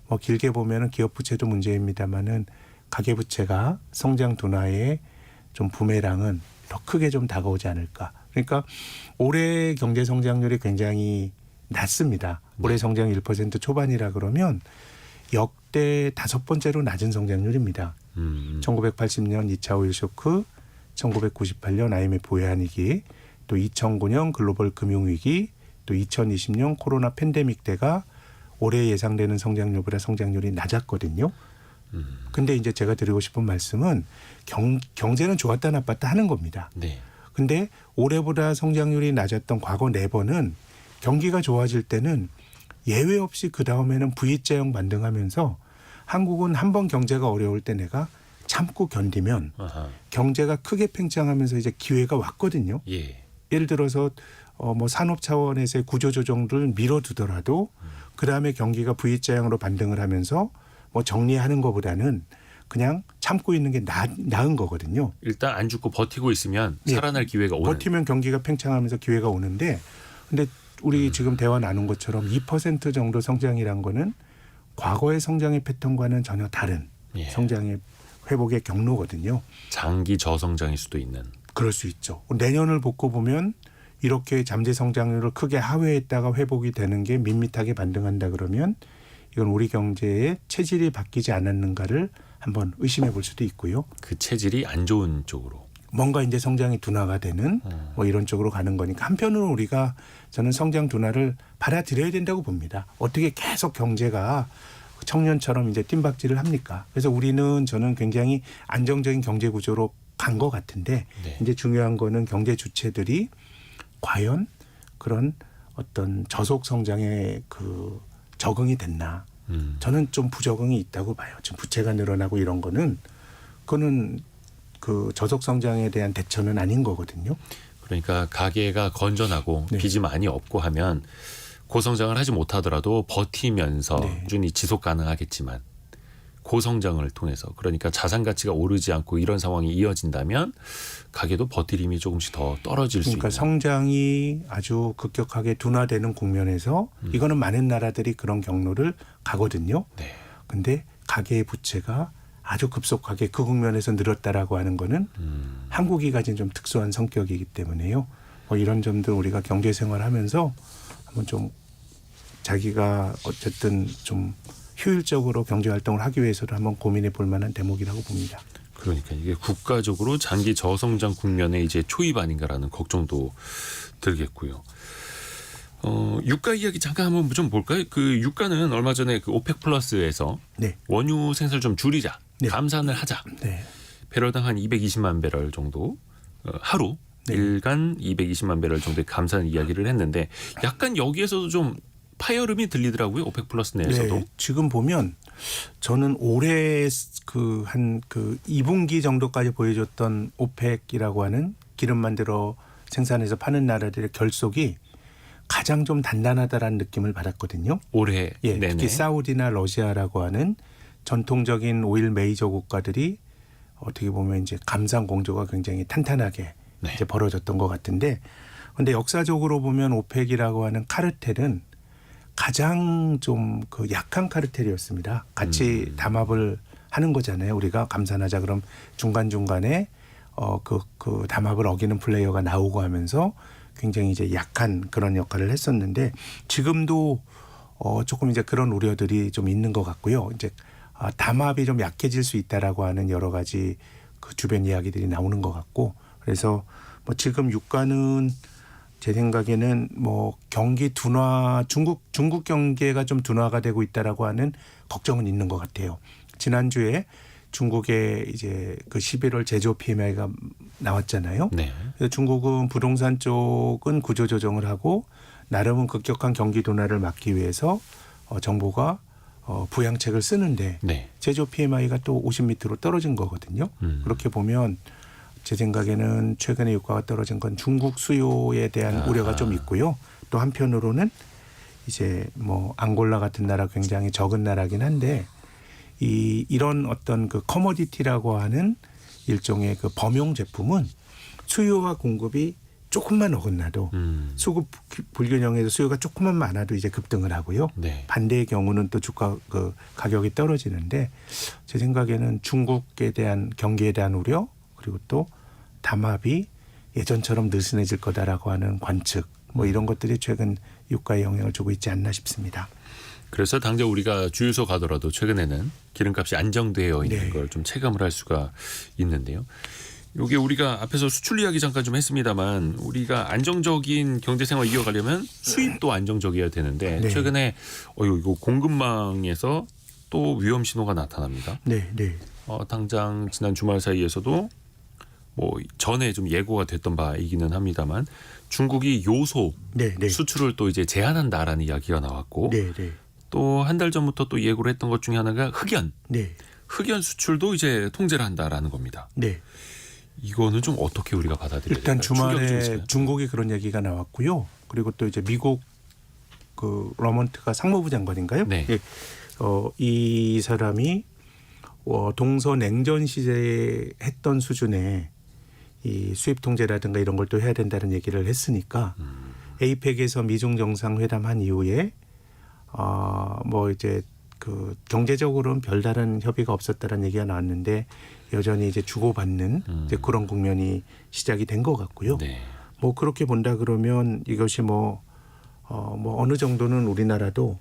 뭐 길게 보면은 기업 부채도 문제입니다만은 가계 부채가 성장 둔화에 좀 부메랑은 더 크게 좀 다가오지 않을까. 그러니까 올해 경제 성장률이 굉장히 낮습니다. 올해 성장 1% 초반이라 그러면 역대 5번째로 낮은 성장률입니다. 1980년 2차 오일 쇼크, 1998년 IMF 외환위기, 또 2009년 글로벌 금융위기, 또 2020년 코로나 팬데믹 때가 올해 예상되는 성장률보다 성장률이 낮았거든요. 근데 이제 제가 드리고 싶은 말씀은 경제는 좋았다 나빴다 하는 겁니다. 네. 근데 올해보다 성장률이 낮았던 과거 4번은 경기가 좋아질 때는 예외 없이 그 다음에는 V자형 반등하면서 한국은 한 번 경제가 어려울 때 내가 참고 견디면 아하. 경제가 크게 팽창하면서 이제 기회가 왔거든요. 예. 예를 들어서 뭐 산업 차원에서의 구조조정을 미뤄두더라도 그다음에 경기가 V자형으로 반등을 하면서 뭐 정리하는 것보다는 그냥 참고 있는 게 나은 거거든요. 일단 안 죽고 버티고 있으면 예. 살아날 기회가 오는. 버티면 경기가 팽창하면서 기회가 오는데 근데 우리 지금 대화 나눈 것처럼 2% 정도 성장이란 거는 과거의 성장의 패턴과는 전혀 다른 예. 성장의 회복의 경로거든요. 장기 저성장일 수도 있는. 그럴 수 있죠. 내년을 보고 보면 이렇게 잠재 성장률을 크게 하회했다가 회복이 되는 게 밋밋하게 반등한다 그러면 이건 우리 경제의 체질이 바뀌지 않았는가를 한번 의심해 볼 수도 있고요. 그 체질이 안 좋은 쪽으로. 뭔가 이제 성장이 둔화가 되는 뭐 이런 쪽으로 가는 거니까 한편으로 우리가 저는 성장 둔화를 받아들여야 된다고 봅니다. 어떻게 계속 경제가 청년처럼 이제 뜀박질을 합니까? 그래서 저는 굉장히 안정적인 경제 구조로 간 것 같은데 네. 이제 중요한 거는 경제 주체들이 과연 그런 어떤 저속 성장에 그 적응이 됐나? 저는 좀 부적응이 있다고 봐요. 지금 부채가 늘어나고 이런 거는 그거는 그 저속 성장에 대한 대처는 아닌 거거든요. 그러니까 가계가 건전하고 네. 빚이 많이 없고 하면 고성장을 하지 못하더라도 버티면서 네. 꾸준히 지속 가능하겠지만 고성장을 통해서 그러니까 자산 가치가 오르지 않고 이런 상황이 이어진다면 가계도 버틸 힘이 조금씩 더 떨어질 그러니까 수 있는. 성장이 아주 급격하게 둔화되는 국면에서 이거는 많은 나라들이 그런 경로를 가거든요. 네. 근데 가계의 부채가 아주 급속하게 그 국면에서 늘었다라고 하는 거는 한국이 가진 좀 특수한 성격이기 때문에요. 뭐 이런 점들 우리가 경제 생활하면서 한번 좀 자기가 어쨌든 좀 효율적으로 경제 활동을 하기 위해서도 한번 고민해 볼 만한 대목이라고 봅니다. 그러니까 이게 국가적으로 장기 저성장 국면에 이제 초입 아닌가라는 걱정도 들겠고요. 유가 이야기 잠깐 한번 좀 볼까요? 그 유가는 얼마 전에 그 오펙 플러스에서 네. 원유 생산을 좀 줄이자, 네. 감산을 하자. 네. 배럴당 한 220만 배럴 정도 하루 네. 일간 220만 배럴 정도의 감산 이야기를 했는데 약간 여기에서도 좀 파열음이 들리더라고요. 오펙 플러스 내에서도. 네, 지금 보면 저는 올해 한 2분기 정도까지 보여줬던 오펙이라고 하는 기름 만들어 생산해서 파는 나라들의 결속이 가장 좀 단단하다라는 느낌을 받았거든요. 올해 예, 네네. 특히 사우디나 러시아라고 하는 전통적인 오일 메이저 국가들이 어떻게 보면 이제 감산 공조가 굉장히 탄탄하게 네. 이제 벌어졌던 것 같은데, 근데 역사적으로 보면 오펙이라고 하는 카르텔은 가장 좀 그 약한 카르텔이었습니다. 같이 담합을 하는 거잖아요. 우리가 감산하자 그럼 중간중간에 그 담합을 어기는 플레이어가 나오고 하면서 굉장히 이제 약한 그런 역할을 했었는데 지금도 조금 이제 그런 우려들이 좀 있는 것 같고요. 이제 담합이 좀 약해질 수 있다라고 하는 여러 가지 그 주변 이야기들이 나오는 것 같고, 그래서 뭐 지금 유가는 제 생각에는 뭐 경기 둔화 중국 경제가 좀 둔화가 되고 있다라고 하는 걱정은 있는 것 같아요. 지난주에 중국의 이제 그 11월 제조 PMI가 나왔잖아요. 네. 그래서 중국은 부동산 쪽은 구조 조정을 하고 나름은 급격한 경기 둔화를 막기 위해서 정부가 부양책을 쓰는데 네. 제조 PMI가 또 50 밑으로 떨어진 거거든요. 그렇게 보면 제 생각에는 최근에 유가가 떨어진 건 중국 수요에 대한 우려가 좀 있고요. 또 한편으로는 이제 뭐 앙골라 같은 나라 굉장히 적은 나라긴 한데 이런 어떤 그 커머디티라고 하는 일종의 그 범용 제품은 수요와 공급이 조금만 어긋나도 수급 불균형에서 수요가 조금만 많아도 이제 급등을 하고요. 네. 반대의 경우는 또 주가 그 가격이 떨어지는데 제 생각에는 중국에 대한 경기에 대한 우려 그리고 또 담합이 예전처럼 느슨해질 거다라고 하는 관측 뭐 이런 것들이 최근 유가에 영향을 주고 있지 않나 싶습니다. 그래서 당장 우리가 주유소 가더라도 최근에는 기름값이 안정되어 있는 네. 걸 좀 체감을 할 수가 있는데요. 이게 우리가 앞에서 수출 이야기 잠깐 좀 했습니다만 우리가 안정적인 경제 생활 이어가려면 수입도 안정적이어야 되는데 네. 최근에 이거 공급망에서 또 위험 신호가 나타납니다. 네, 네. 당장 지난 주말 사이에서도 뭐 전에 좀 예고가 됐던 바이기는 합니다만 중국이 요소 네, 네. 수출을 또 이제 제한한다라는 이야기가 나왔고 네, 네. 또 한 달 전부터 또 예고를 했던 것 중에 하나가 네. 흑연 수출도 이제 통제를 한다라는 겁니다. 네. 이거는 좀 어떻게 우리가 받아들여야 일단 될까요? 충격이 좀 주말에 있어요. 중국이 그런 얘기가 나왔고요. 그리고 또 이제 미국 그 러먼트가 상무부 장관인가요? 네. 예. 이 사람이 동서냉전 시대에 했던 수준의 이 수입 통제라든가 이런 걸 또 해야 된다는 얘기를 했으니까 에이펙에서 미중 정상회담 한 이후에 뭐 이제 그 경제적으로는 별다른 협의가 없었다는 얘기가 나왔는데 여전히 이제 주고받는 이제 그런 국면이 시작이 된 것 같고요. 네. 뭐 그렇게 본다 그러면 이것이 뭐 어느 정도는 우리나라도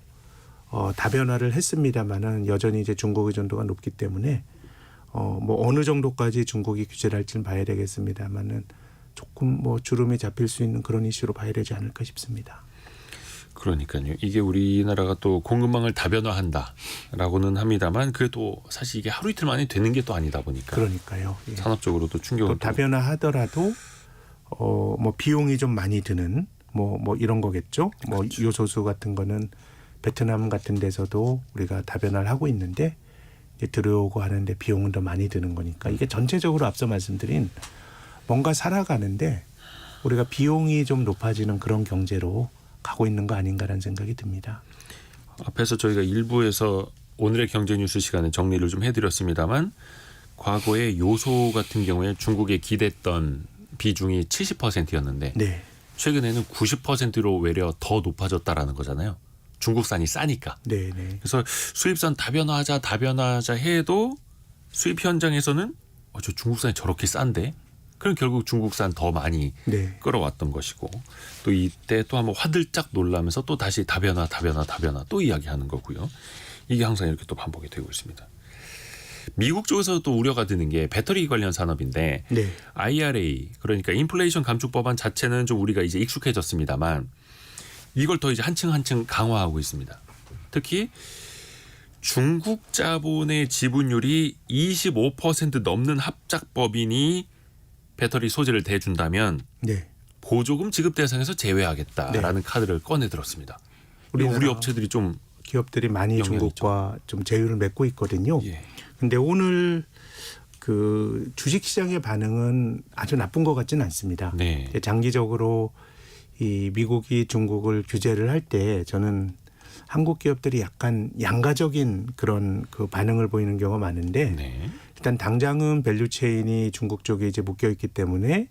다변화를 했습니다만은 여전히 이제 중국 의존도가 높기 때문에 뭐 어느 정도까지 중국이 규제를 할지는 봐야 되겠습니다만은 조금 뭐 주름이 잡힐 수 있는 그런 이슈로 봐야 되지 않을까 싶습니다. 그러니까요. 이게 우리나라가 또 공급망을 다변화한다라고는 합니다만 그래도 사실 이게 하루 이틀 만에 되는 게 또 아니다 보니까 그러니까요. 예. 산업적으로도 충격을 또 다변화하더라도 뭐 비용이 좀 많이 드는 뭐 이런 거겠죠. 뭐 그렇죠. 요소수 같은 거는 베트남 같은 데서도 우리가 다변화를 하고 있는데 이제 들어오고 하는데 비용은 더 많이 드는 거니까 이게 전체적으로 앞서 말씀드린 뭔가 살아가는데 우리가 비용이 좀 높아지는 그런 경제로 가고 있는 거 아닌가라는 생각이 듭니다. 앞에서 저희가 일부에서 오늘의 경제뉴스 시간에 정리를 좀 해드렸습니다만 과거에 요소 같은 경우에 중국에 기댔던 비중이 70%였는데 네. 최근에는 90%로 외려 더 높아졌다라는 거잖아요. 중국산이 싸니까. 네. 그래서 수입산 다변화하자 해도 수입 현장에서는 저 중국산이 저렇게 싼데? 그럼 결국 중국산 더 많이 네. 끌어왔던 것이고 또 이때 또 한번 화들짝 놀라면서 또 다시 다변화 또 이야기하는 거고요. 이게 항상 이렇게 또 반복이 되고 있습니다. 미국 쪽에서 또 우려가 드는 게 배터리 관련 산업인데 네. IRA 그러니까 인플레이션 감축 법안 자체는 좀 우리가 이제 익숙해졌습니다만 이걸 더 이제 한층 강화하고 있습니다. 특히 중국 자본의 지분율이 25% 넘는 합작법인이 배터리 소재를 대준다면 네. 보조금 지급 대상에서 제외하겠다라는 카드를 꺼내 들었습니다. 우리 우리나라 업체들이 좀 기업들이 많이 영향이 중국과 좀 제휴를 맺고 있거든요. 예. 근데 오늘 그 주식시장의 반응은 아주 나쁜 것 같지는 않습니다. 네. 장기적으로 이 미국이 중국을 규제를 할 때 저는 한국 기업들이 약간 양가적인 그런 그 반응을 보이는 경우가 많은데 네. 일단 당장은 밸류 체인이 중국 쪽에 이제 묶여 있기 때문에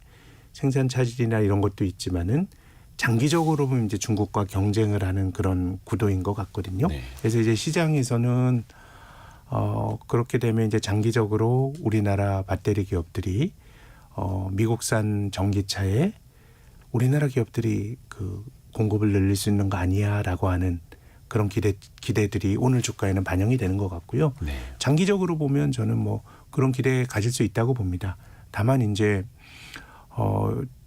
생산 차질이나 이런 것도 있지만은 장기적으로 보면 이제 중국과 경쟁을 하는 그런 구도인 것 같거든요. 네. 그래서 이제 시장에서는 그렇게 되면 이제 장기적으로 우리나라 배터리 기업들이 미국산 전기차에 우리나라 기업들이 그 공급을 늘릴 수 있는 거 아니야라고 하는 그런 기대들이 오늘 주가에는 반영이 되는 것 같고요. 네. 장기적으로 보면 저는 뭐 그런 기대 가질 수 있다고 봅니다. 다만 이제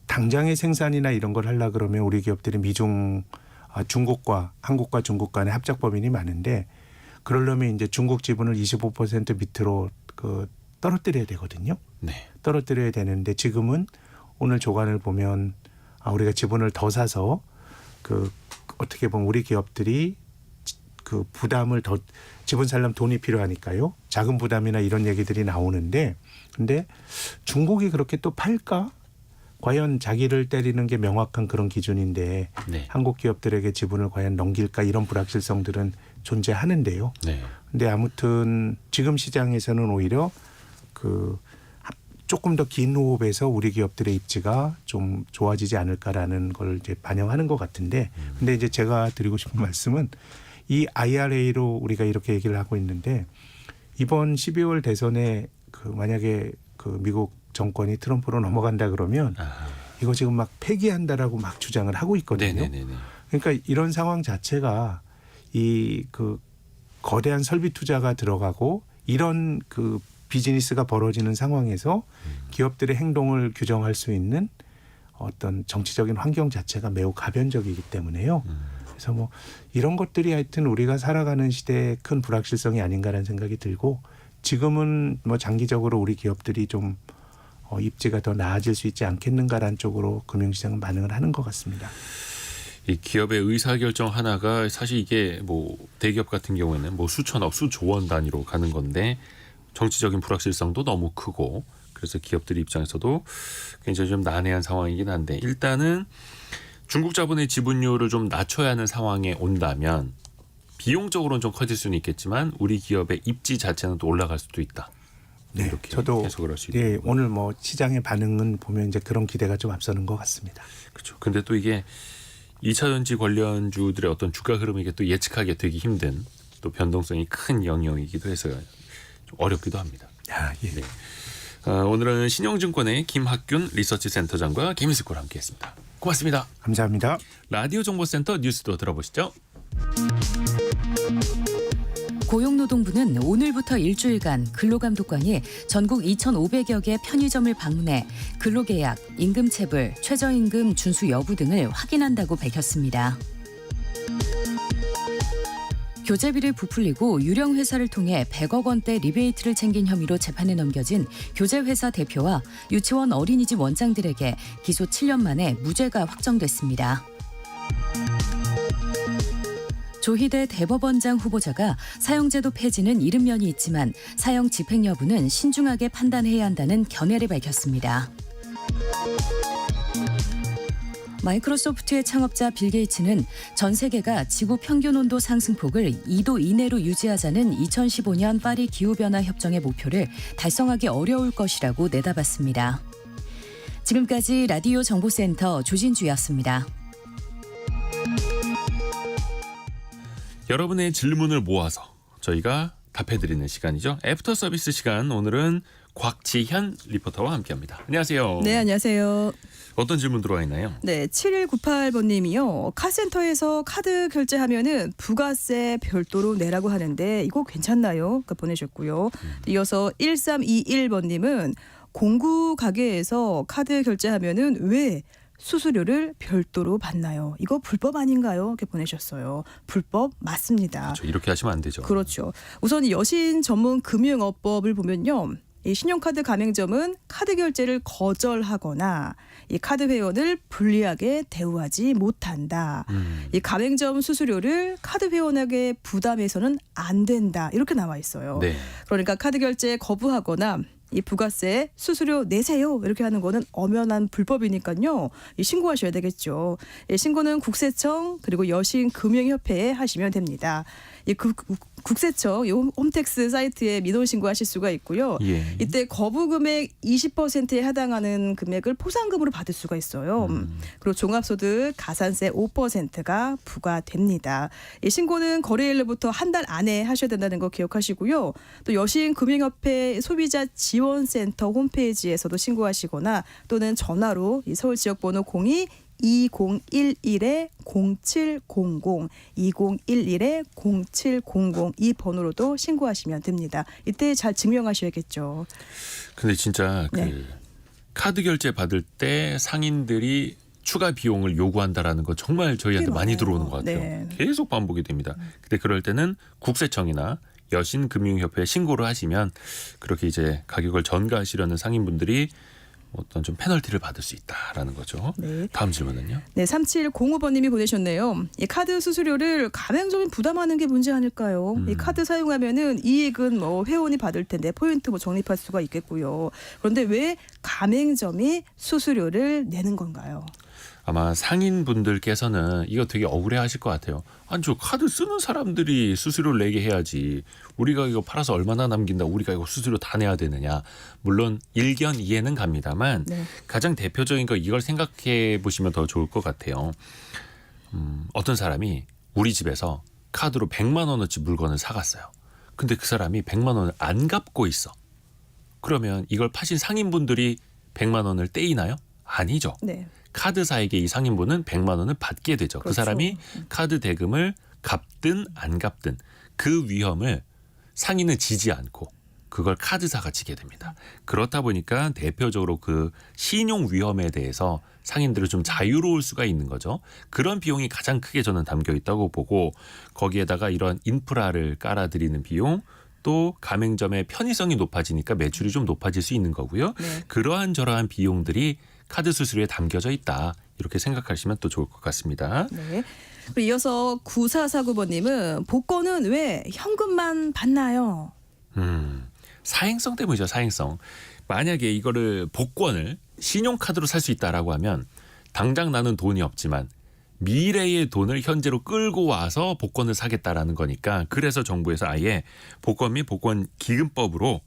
당장의 생산이나 이런 걸 하려 그러면 우리 기업들이 중국과 한국과 중국 간의 합작 법인이 많은데 그러려면 이제 중국 지분을 25% 밑으로 떨어뜨려야 되거든요. 네. 떨어뜨려야 되는데 지금은 오늘 조간을 보면 우리가 지분을 더 사서 어떻게 보면 우리 기업들이 그 부담을 더 지분 살려면 돈이 필요하니까요. 자금 부담이나 이런 얘기들이 나오는데 근데 중국이 그렇게 또 팔까? 과연 자기를 때리는 게 명확한 그런 기준인데 네. 한국 기업들에게 지분을 과연 넘길까 이런 불확실성들은 존재하는데요. 네. 근데 아무튼 지금 시장에서는 오히려 조금 더 긴 호흡에서 우리 기업들의 입지가 좀 좋아지지 않을까라는 걸 이제 반영하는 것 같은데 근데 이제 제가 드리고 싶은 말씀은 이 IRA로 우리가 이렇게 얘기를 하고 있는데 이번 12월 대선에 만약에 미국 정권이 트럼프로 넘어간다 그러면 이거 지금 막 폐기한다라고 막 주장을 하고 있거든요. 네네네. 그러니까 이런 상황 자체가 거대한 설비 투자가 들어가고 이런 비즈니스가 벌어지는 상황에서 기업들의 행동을 규정할 수 있는 어떤 정치적인 환경 자체가 매우 가변적이기 때문에요. 그래서 뭐 이런 것들이 하여튼 우리가 살아가는 시대의 큰 불확실성이 아닌가라는 생각이 들고 지금은 뭐 장기적으로 우리 기업들이 좀 입지가 더 나아질 수 있지 않겠는가라는 쪽으로 금융시장은 반응을 하는 것 같습니다. 이 기업의 의사결정 하나가 사실 이게 뭐 대기업 같은 경우에는 뭐 수천억, 수조 원 단위로 가는 건데 정치적인 불확실성도 너무 크고 그래서 기업들 입장에서도 굉장히 좀 난해한 상황이긴 한데 일단은 중국 자본의 지분율을 좀 낮춰야 하는 상황에 온다면 비용적으로는 좀 커질 수는 있겠지만 우리 기업의 입지 자체는 또 올라갈 수도 있다. 네, 이렇게 저도 해석을 할 수 있는 오늘 뭐 시장의 반응은 보면 이제 그런 기대가 좀 앞서는 것 같습니다. 그렇죠. 근데 또 이게 2차 전지 관련주들의 어떤 주가 흐름이 또 예측하기 되기 힘든 또 변동성이 큰 영역이기도 해서 좀 어렵기도 합니다. 아, 예. 네. 오늘은 신영증권의 김학균 리서치센터장과 김희숙과 함께했습니다. 고맙습니다. 감사합니다. 라디오 정보센터 뉴스도 들어보시죠. 고용노동부는 오늘부터 일주일간 근로감독관이 전국 2,500여 개 편의점을 방문해 근로계약, 임금체불, 최저임금 준수 여부 등을 확인한다고 밝혔습니다. 교재비를 부풀리고 유령 회사를 통해 100억 원대 리베이트를 챙긴 혐의로 재판에 넘겨진 교재회사 대표와 유치원 어린이집 원장들에게 기소 7년 만에 무죄가 확정됐습니다. 조희대 대법원장 후보자가 사형제도 폐지는 이른 면이 있지만 사형 집행 여부는 신중하게 판단해야 한다는 견해를 밝혔습니다. 마이크로소프트의 창업자 빌 게이츠는 전 세계가 지구 평균 온도 상승폭을 2도 이내로 유지하자는 2015년 파리 기후변화 협정의 목표를 달성하기 어려울 것이라고 내다봤습니다. 지금까지 라디오 정보센터 조진주였습니다. 여러분의 질문을 모아서 저희가 답해드리는 시간이죠. 애프터 서비스 시간, 오늘은 곽지현 리포터와 함께합니다. 안녕하세요. 네, 안녕하세요. 어떤 질문 들어와 있나요? 네, 7198번님이요. 카센터에서 카드 결제하면은 부가세 별도로 내라고 하는데 이거 괜찮나요? 보내셨고요. 이어서 1321번님은 공구 가게에서 카드 결제하면은 왜 수수료를 별도로 받나요? 이거 불법 아닌가요? 이렇게 보내셨어요. 불법 맞습니다. 그렇죠. 이렇게 하시면 안 되죠. 그렇죠. 우선 이 여신 전문 금융업법을 보면요. 이 신용카드 가맹점은 카드 결제를 거절하거나 이 카드 회원을 불리하게 대우하지 못한다. 이 가맹점 수수료를 카드 회원에게 부담해서는 안 된다. 이렇게 나와 있어요. 네. 그러니까 카드 결제 거부하거나 이 부가세 수수료 내세요 이렇게 하는 거는 엄연한 불법이니까요. 이 신고하셔야 되겠죠. 이 신고는 국세청 그리고 여신금융협회에 하시면 됩니다. 이 국세청 이 홈택스 사이트에 민원 신고하실 수가 있고요. 예. 이때 거부 금액 20%에 해당하는 금액을 포상금으로 받을 수가 있어요. 그리고 종합소득 가산세 5%가 부과됩니다. 이 신고는 거래일로부터 한 달 안에 하셔야 된다는 거 기억하시고요. 또 여신금융협회 소비자 지원센터 홈페이지에서도 신고하시거나 또는 전화로 이 서울지역번호 02-2011-0700 2011-0700 이 번호로도 신고하시면 됩니다. 이때 잘 증명하셔야겠죠. 근데 진짜 네. 그 카드 결제 받을 때 상인들이 추가 비용을 요구한다라는 거 정말 저희한테 많이 많아요. 들어오는 것 같아요. 네. 계속 반복이 됩니다. 근데 그럴 때는 국세청이나 여신금융협회에 신고를 하시면 그렇게 이제 가격을 전가하시려는 상인분들이 어떤 좀 페널티를 받을 수 있다라는 거죠. 네. 다음 질문은요. 네, 3705번님이 보내셨네요. 이 카드 수수료를 가맹점이 부담하는 게 문제 아닐까요? 이 카드 사용하면은 이익은 뭐 회원이 받을 텐데 포인트 뭐 적립할 수가 있겠고요. 그런데 왜 가맹점이 수수료를 내는 건가요? 아마 상인분들께서는 이거 되게 억울해하실 것 같아요. 아니 저 카드 쓰는 사람들이 수수료를 내게 해야지. 우리가 이거 팔아서 얼마나 남긴다. 우리가 이거 수수료 다 내야 되느냐. 물론 일견 이해는 갑니다만 네. 가장 대표적인 거 이걸 생각해 보시면 더 좋을 것 같아요. 어떤 사람이 우리 집에서 카드로 100만 원어치 물건을 사갔어요. 근데 그 사람이 100만 원을 안 갚고 있어. 그러면 이걸 파신 상인분들이 100만 원을 떼이나요? 아니죠. 네. 카드사에게 이 상인분은 100만 원을 받게 되죠. 그 그렇죠. 사람이 카드 대금을 갚든 안 갚든 그 위험을 상인은 지지 않고 그걸 카드사가 지게 됩니다. 그렇다 보니까 대표적으로 그 신용 위험에 대해서 상인들은 좀 자유로울 수가 있는 거죠. 그런 비용이 가장 크게 저는 담겨 있다고 보고 거기에다가 이런 인프라를 깔아드리는 비용 또 가맹점의 편의성이 높아지니까 매출이 좀 높아질 수 있는 거고요. 네. 그러한 저러한 비용들이 카드 수수료에 담겨져 있다. 이렇게 생각하시면 또 좋을 것 같습니다. 네. 그리고 이어서 9449번님은 복권은 왜 현금만 받나요? 사행성 때문이죠. 사행성. 만약에 이거를 복권을 신용카드로 살 수 있다라고 하면 당장 나는 돈이 없지만 미래의 돈을 현재로 끌고 와서 복권을 사겠다라는 거니까 그래서 정부에서 아예 복권 및 복권 기금법으로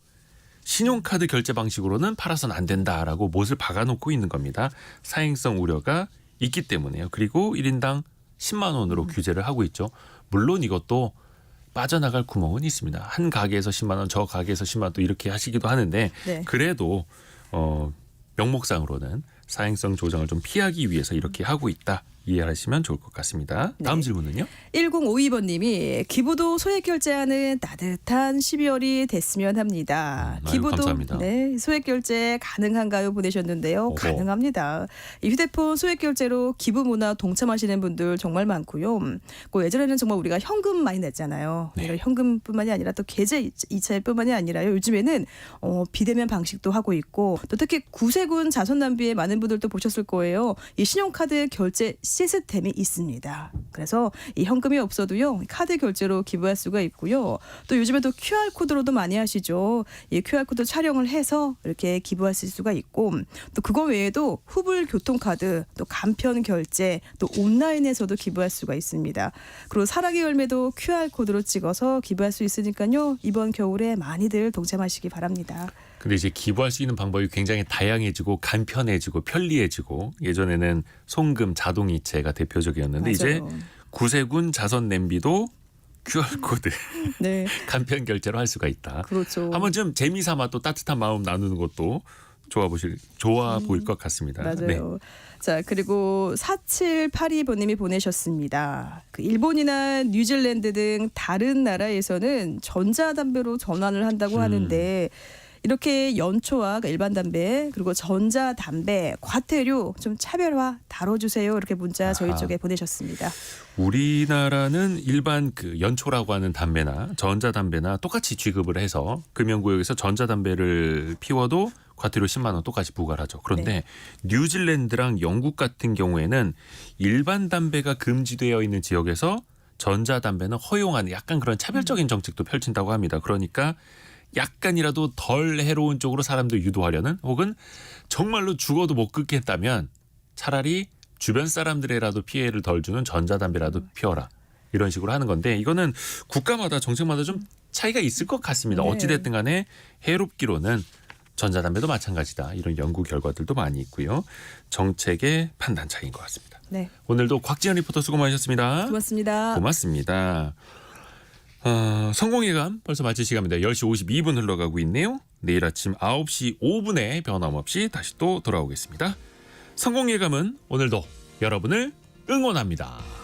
신용카드 결제 방식으로는 팔아서는 안 된다라고 못을 박아놓고 있는 겁니다. 사행성 우려가 있기 때문에요. 그리고 1인당 10만 원으로 규제를 하고 있죠. 물론 이것도 빠져나갈 구멍은 있습니다. 한 가게에서 10만 원, 저 가게에서 10만 원 또 이렇게 하시기도 하는데 네. 그래도 명목상으로는 사행성 조정을 좀 피하기 위해서 이렇게 하고 있다. 이해하시면 좋을 것 같습니다. 다음 네. 질문은요? 1052번님이 기부도 소액 결제하는 따뜻한 12월이 됐으면 합니다. 아유, 기부도 감사합니다. 네, 소액 결제 가능한가요? 보내셨는데요. 어허. 가능합니다. 이 휴대폰 소액 결제로 기부 문화 동참하시는 분들 정말 많고요. 그 예전에는 정말 우리가 현금 많이 냈잖아요. 네. 이런 현금뿐만이 아니라 또 계좌 이체뿐만이 아니라요. 요즘에는 비대면 방식도 하고 있고 또 특히 구세군 자선 낭비에 많은 분들도 보셨을 거예요. 이 신용카드 결제 시스템이 있습니다. 그래서 이 현금이 없어도요 카드 결제로 기부할 수가 있고요. 또 요즘에도 QR 코드로도 많이 하시죠. 이 QR 코드 촬영을 해서 이렇게 기부하실 수가 있고 또 그거 외에도 후불 교통카드, 또 간편 결제, 또 온라인에서도 기부할 수가 있습니다. 그리고 사랑의 열매도 QR 코드로 찍어서 기부할 수 있으니까요. 이번 겨울에 많이들 동참하시기 바랍니다. 근데 이제 기부할 수 있는 방법이 굉장히 다양해지고 간편해지고 편리해지고 예전에는 송금 자동이체가 대표적이었는데 이제 맞아요. 구세군 자선 냄비도 QR코드 네, 간편 결제로 할 수가 있다. 그렇죠. 한번 좀 재미삼아 또 따뜻한 마음 나누는 것도 좋아 보일 것 같습니다. 맞아요. 네. 자, 그리고 4782번님이 보내셨습니다. 그 일본이나 뉴질랜드 등 다른 나라에서는 전자담배로 전환을 한다고 하는데 이렇게 연초와 일반 담배 그리고 전자담배 과태료 좀 차별화 다뤄주세요. 이렇게 문자 저희 아하. 쪽에 보내셨습니다. 우리나라는 일반 그 연초라고 하는 담배나 전자담배나 똑같이 취급을 해서 금연구역에서 전자담배를 피워도 과태료 10만 원 똑같이 부과를 하죠. 그런데 뉴질랜드랑 영국 같은 경우에는 일반 담배가 금지되어 있는 지역에서 전자담배는 허용하는 약간 그런 차별적인 정책도 펼친다고 합니다. 그러니까 약간이라도 덜 해로운 쪽으로 사람들 유도하려는 혹은 정말로 죽어도 못 끊겠다면 차라리 주변 사람들에라도 피해를 덜 주는 전자담배라도 피워라. 이런 식으로 하는 건데 이거는 국가마다 정책마다 좀 차이가 있을 것 같습니다. 네. 어찌됐든 간에 해롭기로는 전자담배도 마찬가지다. 이런 연구 결과들도 많이 있고요. 정책의 판단 차이인 것 같습니다. 네, 오늘도 곽지연 리포터 수고 많으셨습니다. 고맙습니다. 고맙습니다. 성공예감 벌써 마칠 시간입니다. 10시 52분 흘러가고 있네요. 내일 아침 9시 5분에 변함없이 다시 또 돌아오겠습니다. 성공예감은 오늘도 여러분을 응원합니다.